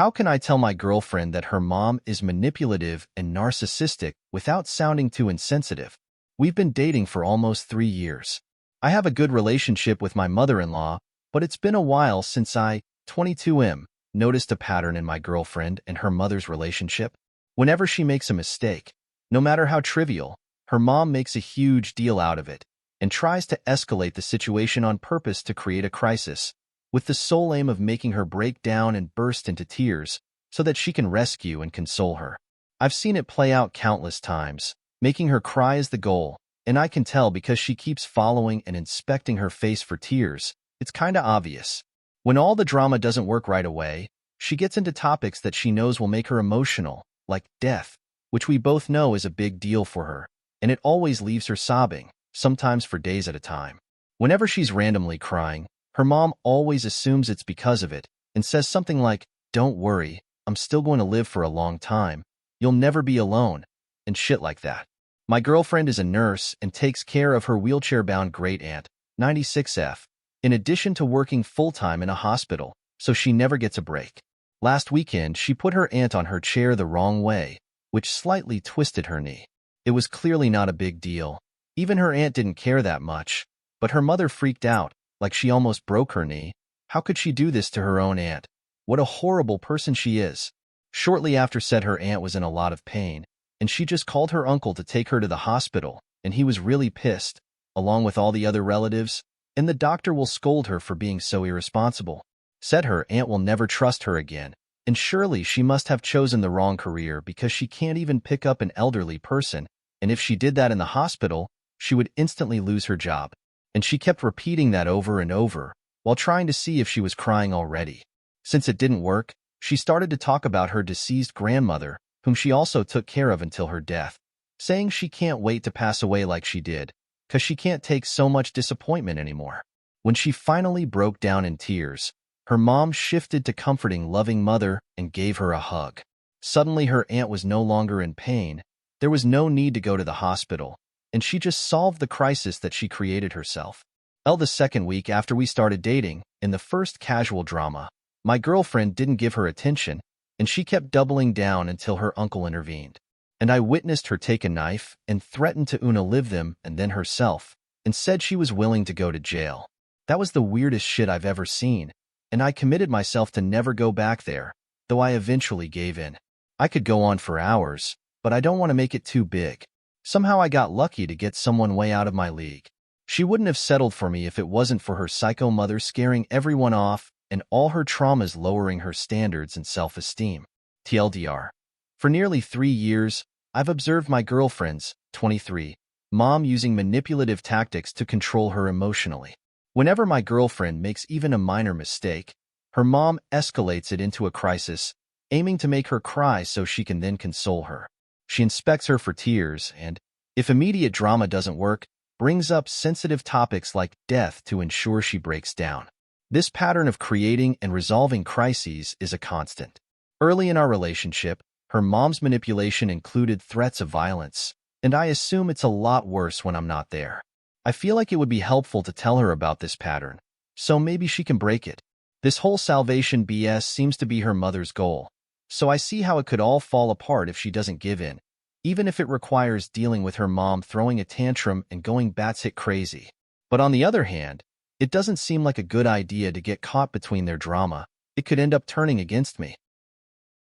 How can I tell my girlfriend that her mom is manipulative and narcissistic without sounding too insensitive? We've been dating for almost 3 years. I have a good relationship with my mother-in-law, but it's been a while since I, 22M, noticed a pattern in my girlfriend and her mother's relationship. Whenever she makes a mistake, no matter how trivial, her mom makes a huge deal out of it and tries to escalate the situation on purpose to create a crisis, with the sole aim of making her break down and burst into tears so that she can rescue and console her. I've seen it play out countless times. Making her cry is the goal, and I can tell because she keeps following and inspecting her face for tears. It's kinda obvious. When all the drama doesn't work right away, she gets into topics that she knows will make her emotional, like death, which we both know is a big deal for her, and it always leaves her sobbing, sometimes for days at a time. Whenever she's randomly crying, her mom always assumes it's because of it and says something like, "Don't worry, I'm still going to live for a long time. You'll never be alone," and shit like that. My girlfriend is a nurse and takes care of her wheelchair-bound great-aunt, 96F, in addition to working full-time in a hospital, so she never gets a break. Last weekend, she put her aunt on her chair the wrong way, which slightly twisted her knee. It was clearly not a big deal. Even her aunt didn't care that much, but her mother freaked out, like she almost broke her knee. How could she do this to her own aunt? What a horrible person she is. Shortly after said her aunt was in a lot of pain, and she just called her uncle to take her to the hospital, and he was really pissed, along with all the other relatives, and the doctor will scold her for being so irresponsible. Said her aunt will never trust her again, and surely she must have chosen the wrong career because she can't even pick up an elderly person, and if she did that in the hospital, she would instantly lose her job. And she kept repeating that over and over, while trying to see if she was crying already. Since it didn't work, she started to talk about her deceased grandmother, whom she also took care of until her death, saying she can't wait to pass away like she did, because she can't take so much disappointment anymore. When she finally broke down in tears, her mom shifted to comforting loving mother and gave her a hug. Suddenly her aunt was no longer in pain, there was no need to go to the hospital, and she just solved the crisis that she created herself. The second week after we started dating, in the first casual drama, my girlfriend didn't give her attention, and she kept doubling down until her uncle intervened. And I witnessed her take a knife and threaten to unalive them and then herself, and said she was willing to go to jail. That was the weirdest shit I've ever seen, and I committed myself to never go back there, though I eventually gave in. I could go on for hours, but I don't want to make it too big. Somehow I got lucky to get someone way out of my league. She wouldn't have settled for me if it wasn't for her psycho mother scaring everyone off and all her traumas lowering her standards and self-esteem. TLDR. For nearly 3 years, I've observed my girlfriend's, 23, mom using manipulative tactics to control her emotionally. Whenever my girlfriend makes even a minor mistake, her mom escalates it into a crisis, aiming to make her cry so she can then console her. She inspects her for tears and, if immediate drama doesn't work, brings up sensitive topics like death to ensure she breaks down. This pattern of creating and resolving crises is a constant. Early in our relationship, her mom's manipulation included threats of violence, and I assume it's a lot worse when I'm not there. I feel like it would be helpful to tell her about this pattern, so maybe she can break it. This whole salvation BS seems to be her mother's goal, so I see how it could all fall apart if she doesn't give in, even if it requires dealing with her mom throwing a tantrum and going batshit crazy. But on the other hand, it doesn't seem like a good idea to get caught between their drama. It could end up turning against me.